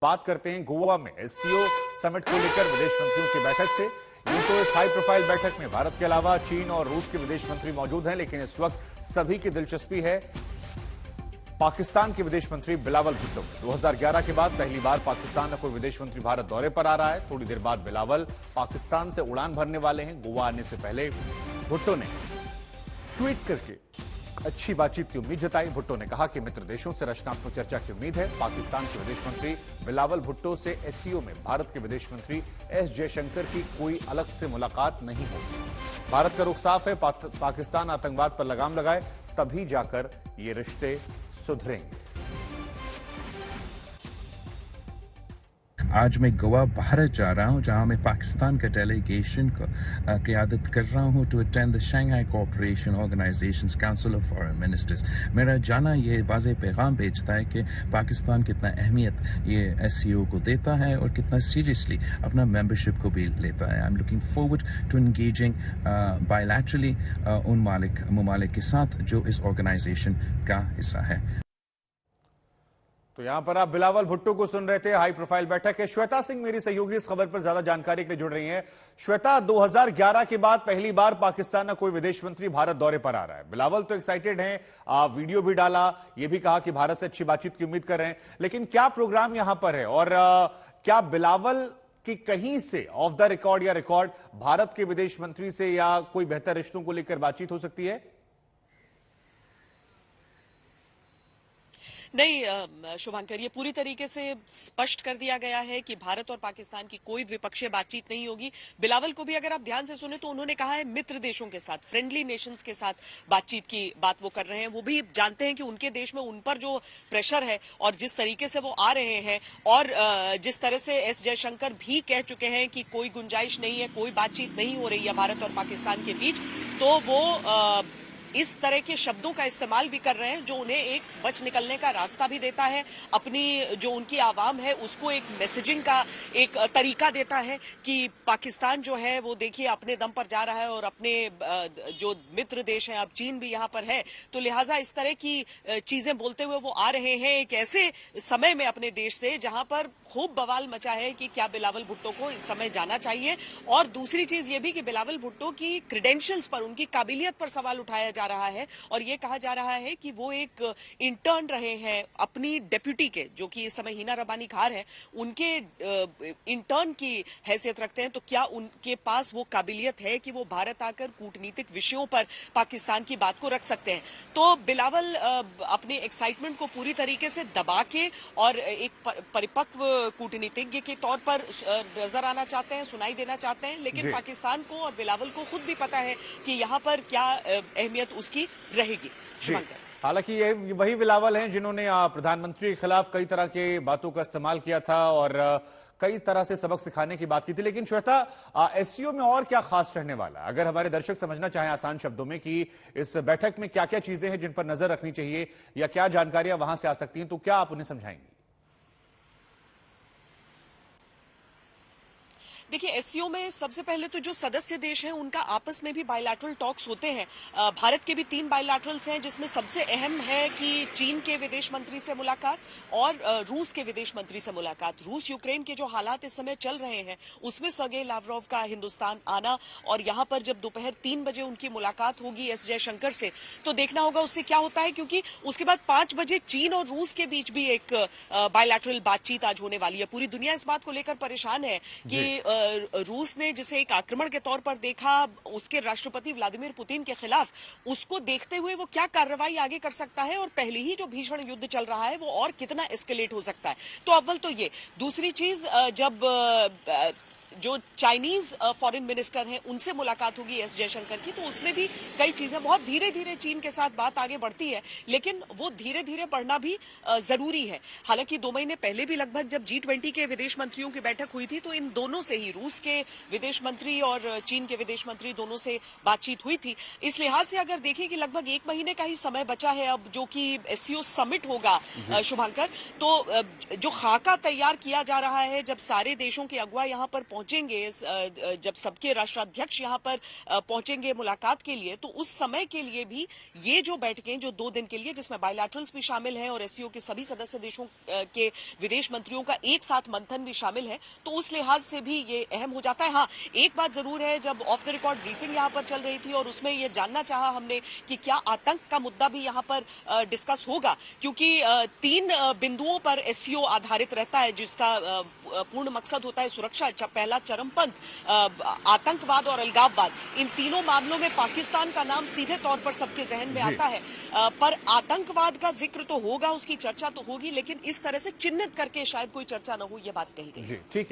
बात करते हैं गोवा में एससीओ समिट को लेकर विदेश मंत्रियों की बैठक से। यूं तो इस हाई प्रोफाइल बैठक में भारत के अलावा चीन और रूस के विदेश मंत्री मौजूद हैं, लेकिन इस वक्त सभी की दिलचस्पी है पाकिस्तान के विदेश मंत्री बिलावल भुट्टो। 2011 के बाद पहली बार पाकिस्तान का कोई विदेश मंत्री भारत दौरे पर आ रहा है। थोड़ी देर बाद बिलावल पाकिस्तान से उड़ान भरने वाले हैं। गोवा आने से पहले भुट्टो ने ट्वीट करके अच्छी बातचीत की उम्मीद जताई। भुट्टो ने कहा कि मित्र देशों से रचनात्मक चर्चा की उम्मीद है। पाकिस्तान के विदेश मंत्री बिलावल भुट्टो से एससीओ में भारत के विदेश मंत्री एस जयशंकर की कोई अलग से मुलाकात नहीं होगी। भारत का रुख साफ है, पाकिस्तान आतंकवाद पर लगाम लगाए तभी जाकर ये रिश्ते सुधरेंगे। आज मैं गोवा भारत जा रहा हूं, जहां मैं पाकिस्तान का डेलीगेशन को क़यादत कर रहा हूं to attend the Shanghai cooperation organisations council of foreign ministers. मेरा जाना ये वाज़ेह पैगाम भेजता है कि पाकिस्तान कितना अहमियत ये एससीओ को देता है और कितना सीरियसली अपना मेंबरशिप को भी लेता है। I am looking forward to engaging bilaterally उन ममालिक के साथ जो इस ऑर्गेनाइजेशन का हिस्सा है। तो यहां पर आप बिलावल भुट्टो को सुन रहे थे। हाई प्रोफाइल बैठक है। श्वेता सिंह मेरी सहयोगी इस खबर पर ज्यादा जानकारी के लिए जुड़ रही हैं। श्वेता, 2011 के बाद पहली बार पाकिस्तान का कोई विदेश मंत्री भारत दौरे पर आ रहा है। बिलावल तो एक्साइटेड हैं, वीडियो भी डाला, यह भी कहा कि भारत से अच्छी बातचीत की उम्मीद कर रहे हैं, लेकिन क्या प्रोग्राम यहां पर है और क्या बिलावल की कहीं से ऑफ द रिकॉर्ड या रिकॉर्ड भारत के विदेश मंत्री से या कोई बेहतर रिश्तों को लेकर बातचीत हो सकती है? नहीं शुभांकर, ये पूरी तरीके से स्पष्ट कर दिया गया है कि भारत और पाकिस्तान की कोई द्विपक्षीय बातचीत नहीं होगी। बिलावल को भी अगर आप ध्यान से सुने तो उन्होंने कहा है मित्र देशों के साथ, फ्रेंडली नेशंस के साथ बातचीत की बात वो कर रहे हैं। वो भी जानते हैं कि उनके देश में उन पर जो प्रेशर है और जिस तरीके से वो आ रहे हैं और जिस तरह से एस जयशंकर भी कह चुके हैं कि कोई गुंजाइश नहीं है, कोई बातचीत नहीं हो रही है भारत और पाकिस्तान के बीच, तो वो इस तरह के शब्दों का इस्तेमाल भी कर रहे हैं जो उन्हें एक बच निकलने का रास्ता भी देता है, अपनी जो उनकी आवाम है उसको एक मैसेजिंग का एक तरीका देता है कि पाकिस्तान जो है वो देखिए अपने दम पर जा रहा है और अपने जो मित्र देश हैं, अब चीन भी यहाँ पर है, तो लिहाजा इस तरह की चीजें बोलते हुए वो आ रहे हैं एक ऐसे समय में अपने देश से जहां पर खूब बवाल मचा है कि क्या बिलावल भुट्टो को इस समय जाना चाहिए। और दूसरी चीज ये भी कि बिलावल भुट्टो की क्रेडेंशियल्स पर, उनकी काबिलियत पर सवाल उठाया जा रहा है और ये कहा जा रहा है कि वो एक इंटर्न रहे हैं अपनी डेप्यूटी के, जो कि इस समय हिना रब्बानी खार है, उनके इंटर्न की हैसियत रखते हैं। तो क्या उनके पास वो काबिलियत है कि वो भारत आकर कूटनीतिक विषयों पर पाकिस्तान की बात को रख सकते हैं? तो बिलावल अपने एक्साइटमेंट को पूरी तरीके से दबा के और एक परिपक्व कूटनीतिज्ञ के तौर पर नजर आना चाहते हैं, सुनाई देना चाहते हैं, लेकिन पाकिस्तान को और बिलावल को खुद भी पता है कि यहाँ पर क्या अहमियत उसकी रहेगी। हालांकि ये वही बिलावल हैं जिन्होंने प्रधानमंत्री के खिलाफ कई तरह के बातों का इस्तेमाल किया था और कई तरह से सबक सिखाने की बात की थी। लेकिन श्वेता, एससीओ में और क्या खास रहने वाला है? अगर हमारे दर्शक समझना चाहें आसान शब्दों में कि इस बैठक में क्या क्या चीजें हैं जिन पर नजर रखनी चाहिए या क्या जानकारियां वहां से आ सकती हैं, तो क्या आप उन्हें समझाएंगे? देखिए, एससीओ में सबसे पहले तो जो सदस्य देश हैं उनका आपस में भी बायलैटरल टॉक्स होते हैं। भारत के भी 3 बायलैटरल्स हैं, जिसमें सबसे अहम है कि चीन के विदेश मंत्री से मुलाकात और रूस के विदेश मंत्री से मुलाकात। रूस यूक्रेन के जो हालात इस समय चल रहे हैं उसमें सर्गेई लावरोव का हिंदुस्तान आना और यहाँ पर जब दोपहर 3 बजे उनकी मुलाकात होगी एस जयशंकर से, तो देखना होगा उससे क्या होता है, क्योंकि उसके बाद 5 बजे चीन और रूस के बीच भी एक बायलैटरल बातचीत आज होने वाली है। पूरी दुनिया इस बात को लेकर परेशान है कि रूस ने जिसे एक आक्रमण के तौर पर देखा उसके राष्ट्रपति व्लादिमीर पुतिन के खिलाफ, उसको देखते हुए वो क्या कार्रवाई आगे कर सकता है और पहले ही जो भीषण युद्ध चल रहा है वो और कितना एस्केलेट हो सकता है। तो अव्वल तो ये। दूसरी चीज, जब जो चाइनीज फॉरेन मिनिस्टर हैं उनसे मुलाकात होगी एस जयशंकर की, तो उसमें भी कई चीजें बहुत धीरे धीरे चीन के साथ बात आगे बढ़ती है, लेकिन वो धीरे धीरे बढ़ना भी जरूरी है। हालांकि 2 महीने पहले भी लगभग जब G20 के विदेश मंत्रियों की बैठक हुई थी तो इन दोनों से ही, रूस के विदेश मंत्री और चीन के विदेश मंत्री दोनों से बातचीत हुई थी। इस लिहाज से अगर देखें कि लगभग 1 महीने का ही समय बचा है अब, जो कि एससीओ समिट होगा शुभांकर, तो जो खाका तैयार किया जा रहा है, जब सारे देशों के अगुवा यहां पर पहुंचेंगे, जब सबके राष्ट्राध्यक्ष यहां पर पहुंचेंगे मुलाकात के लिए, तो उस समय के लिए भी ये जो बैठकें जो 2 दिन के लिए, जिसमें बायलैटरल्स भी शामिल हैं और एससीओ के सभी सदस्य देशों के विदेश मंत्रियों का एक साथ मंथन भी शामिल है, तो उस लिहाज से भी ये अहम हो जाता है। हाँ, एक बात जरूर है, जब ऑफ द रिकॉर्ड ब्रीफिंग यहां पर चल रही थी और उसमें ये जानना चाहा हमने कि क्या आतंक का मुद्दा भी यहां पर डिस्कस होगा, क्योंकि 3 बिंदुओं पर एससीओ आधारित रहता है, जिसका पूर्ण मकसद होता है सुरक्षा। पहला चरमपंथ, आतंकवाद और अलगाववाद, इन तीनों मामलों में पाकिस्तान का नाम सीधे तौर पर सबके जहन में आता है, पर आतंकवाद का जिक्र तो होगा, उसकी चर्चा तो होगी, लेकिन इस तरह से चिन्हित करके शायद कोई चर्चा न हो, यह बात कही गई। जी, ठीक है।